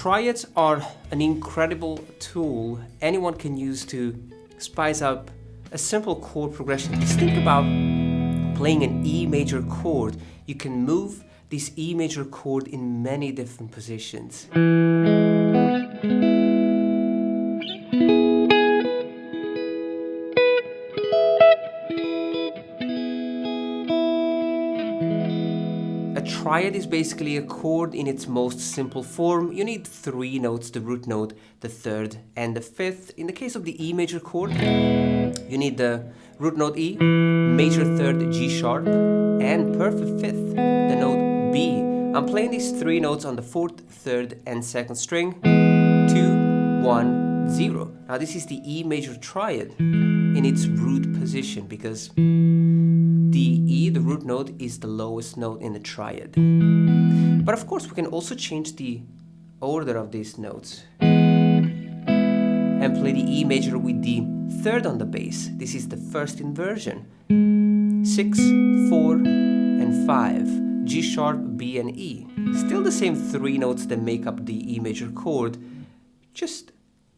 triads are an incredible tool anyone can use to spice up a simple chord progression. Just think about playing an E major chord. You can move this E major chord in many different positions. A triad is basically a chord in its most simple form. You need 3 notes: the root note, the third, and the fifth. In the case of the E major chord, you need the root note E, major third G sharp, and perfect fifth, the note B. I'm playing these 3 notes on the 4th, 3rd, and 2nd string. 2, 1, 0. Now this is the E major triad in its root position because the E, the root note, is the lowest note in the triad. But of course we can also change the order of these notes and play the E major with the third on the bass. This is the first inversion. 6, 4, and 5. G sharp, B, and E. Still the same 3 notes that make up the E major chord, just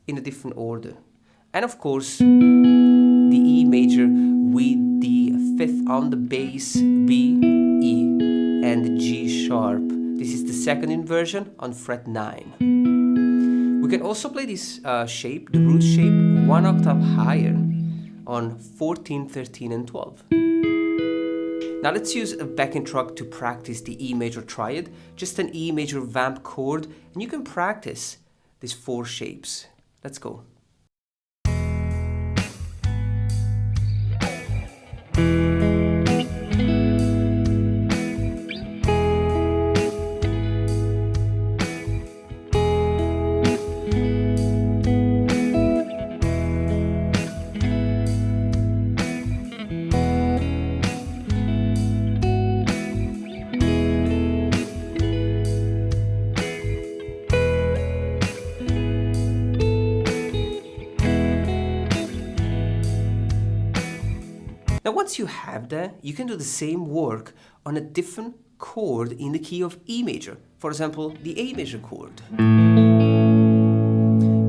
in a different order. And of course, the E major with the fifth on the bass, B, E, and the G sharp. This is the second inversion on fret 9. We can also play this shape, the root shape, 1 octave higher on 14, 13, and 12. Now let's use a backing track to practice the E major triad, just an E major vamp chord, and you can practice these 4 shapes. Let's go. Now once you have that, you can do the same work on a different chord in the key of E major. For example, the A major chord,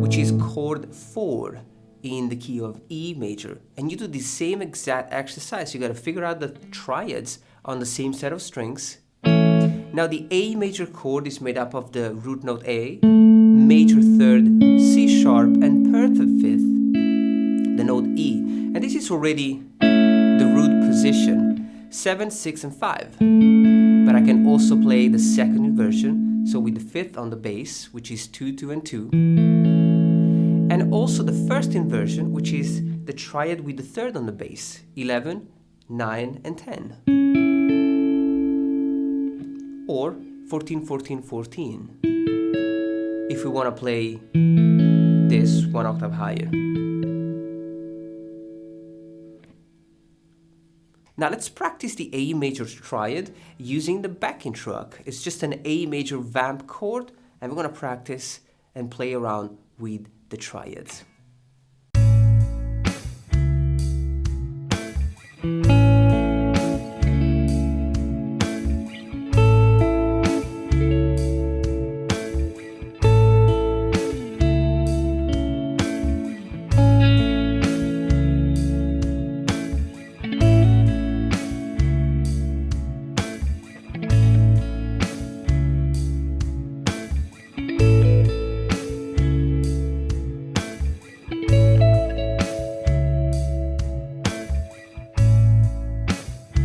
which is chord 4 in the key of E major. And you do the same exact exercise. You gotta figure out the triads on the same set of strings. Now the A major chord is made up of the root note A, major third, C sharp, and perfect fifth, the note E. And this is already the root position, 7, 6, and 5. But I can also play the second inversion, so with the fifth on the bass, which is 2, 2, and 2. And also the first inversion, which is the triad with the third on the bass, 11, 9, and 10. Or 14, 14, 14. If we want to play this 1 octave higher. Now let's practice the A major triad using the backing track. It's just an A major vamp chord, and we're going to practice and play around with the triads.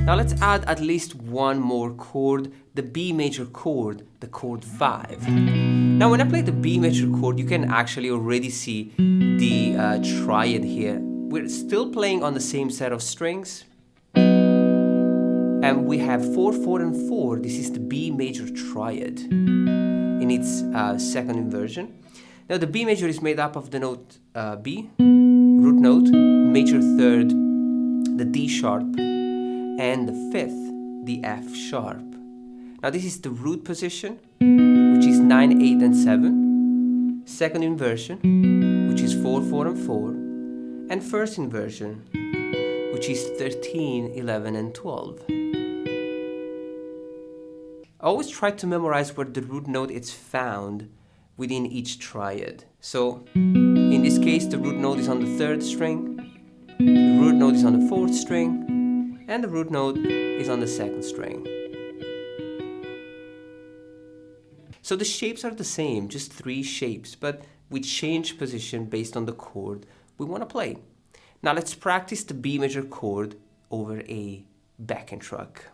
Now let's add at least one more chord, the B major chord, the chord 5. Now when I play the B major chord, you can actually already see the triad here. We're still playing on the same set of strings. And we have 4, 4, and 4. This is the B major triad in its second inversion. Now the B major is made up of the note B, root note, major third, the D sharp, and the fifth, the F sharp. Now this is the root position, which is 9, 8, and 7. Second inversion, which is 4, 4, and 4. And first inversion, which is 13, 11, and 12. I always try to memorize where the root note is found within each triad. So in this case, the root note is on the 3rd string, the root note is on the 4th string, and the root note is on the 2nd string. So the shapes are the same, just 3 shapes, but we change position based on the chord we want to play. Now let's practice the B major chord over a backing track.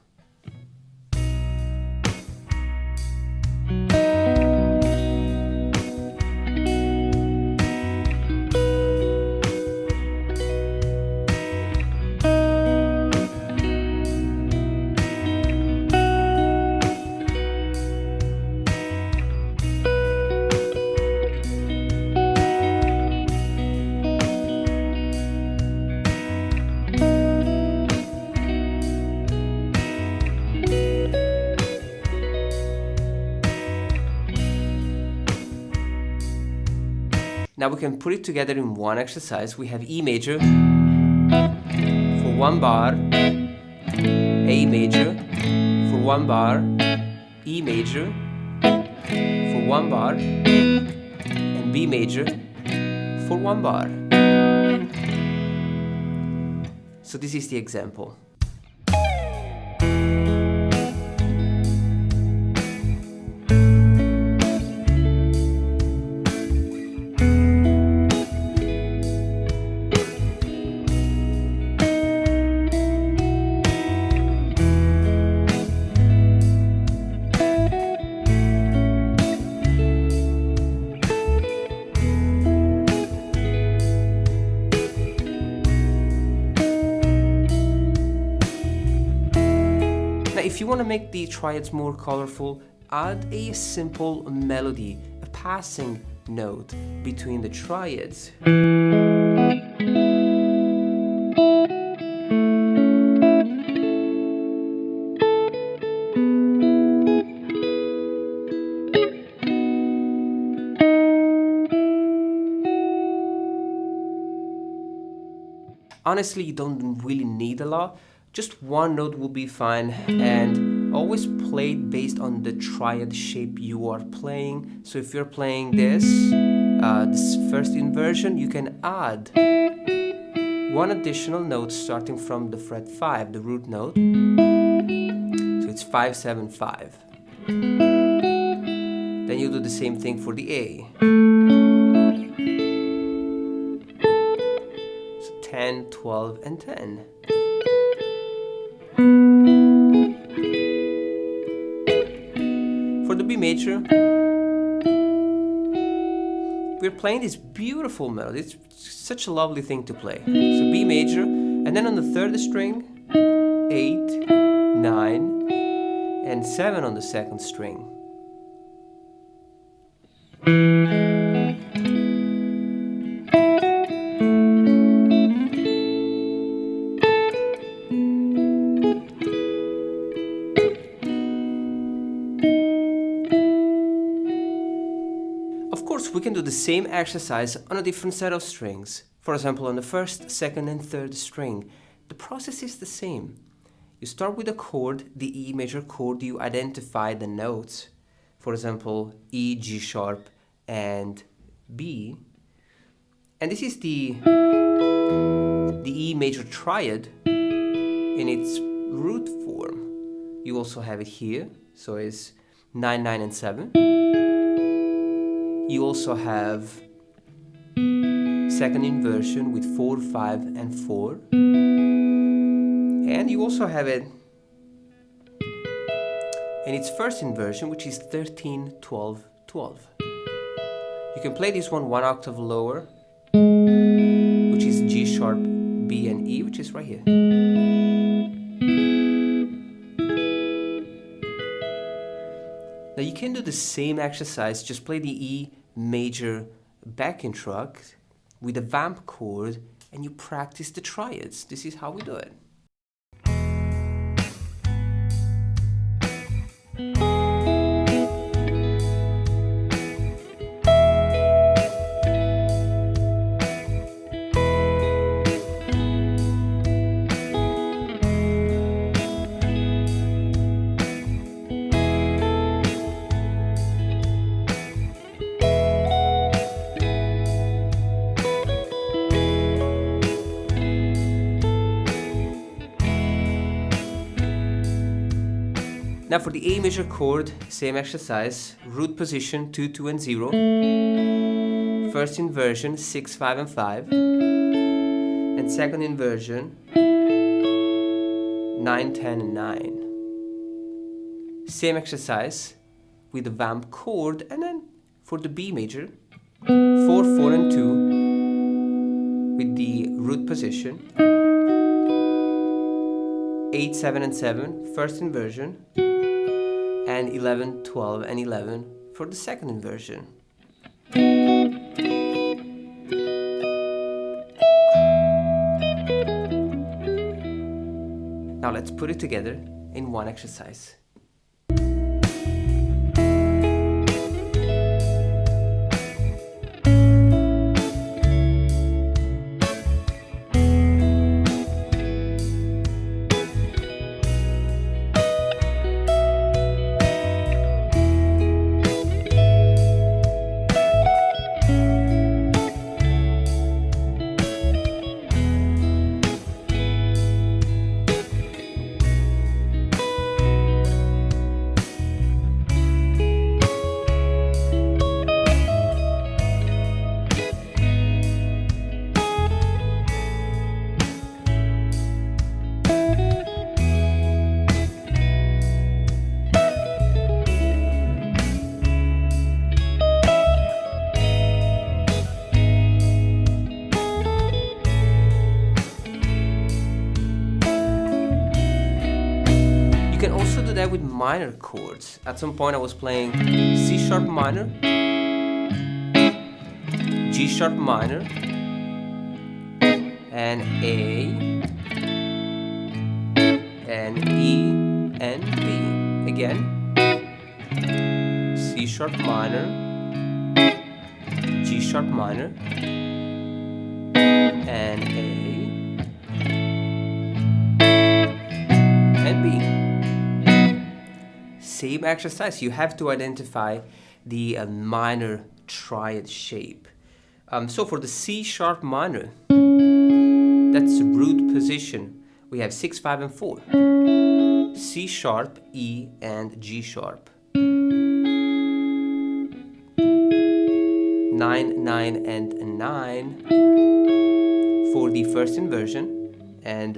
Now we can put it together in one exercise. We have E major for 1 bar, A major for 1 bar, E major for 1 bar, and B major for 1 bar. So this is the example. If you want to make the triads more colorful, add a simple melody, a passing note between the triads. Honestly, you don't really need a lot. Just 1 note will be fine, and always play it based on the triad shape you are playing. So if you're playing this first inversion, you can add 1 additional note starting from the fret 5, the root note. So it's 5, 7, 5. Then you do the same thing for the A. 10, 12, and 10. For the B major, we're playing this beautiful melody. It's such a lovely thing to play. So B major, and then on the 3rd string, 8, 9, and 7 on the 2nd string. Of course, we can do the same exercise on a different set of strings. For example, on the 1st, 2nd, and 3rd string. The process is the same. You start with a chord, the E major chord, you identify the notes. For example, E, G sharp, and B. And this is the E major triad in its root form. You also have it here, so it's 9, 9, and 7. You also have 2nd inversion with 4, 5, and 4. And you also have it in its 1st inversion, which is 13, 12, 12. You can play this one 1 octave lower, which is G sharp, B, and E, which is right here. Now you can do the same exercise, just play the E major backing track with a vamp chord and you practice the triads. This is how we do it. Now for the A major chord, same exercise, root position 2, 2 and 0, first inversion 6, 5 and 5, and second inversion 9, 10 and 9. Same exercise with the vamp chord, and then for the B major, 4, 4 and 2 with the root position, 8, 7 and 7, first inversion, and 11, 12 and 11 for the second inversion. Now let's put it together in one exercise. You can also do that with minor chords. At some point I was playing C sharp minor, G sharp minor, and A, and E, and B. Again, C sharp minor, G sharp minor, and A, and B. Same exercise, you have to identify the minor triad shape. So for the C sharp minor, that's root position. We have 6, 5 and 4. C sharp, E and G sharp. 9, 9 and 9 for the first inversion, and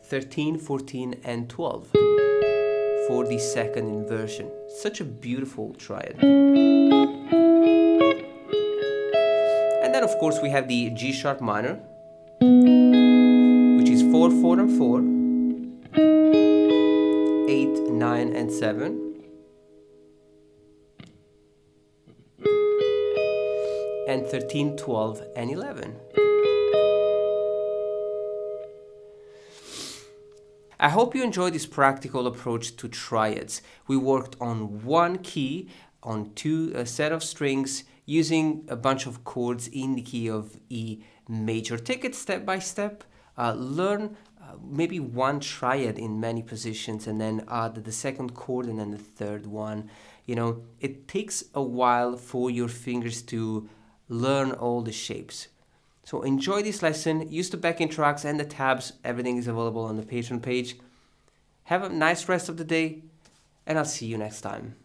13, 14 and 12 for the second inversion. Such a beautiful triad. And then of course we have the G sharp minor, which is 4, 4 and 4, 8, 9 and 7, and 13, 12 and 11. I hope you enjoyed this practical approach to triads. We worked on one key, on two set of strings, using a bunch of chords in the key of E major. Take it step by step, learn maybe one triad in many positions, and then add the second chord and then the third one. You know, it takes a while for your fingers to learn all the shapes. So enjoy this lesson, use the backing tracks and the tabs, everything is available on the Patreon page. Have a nice rest of the day, and I'll see you next time.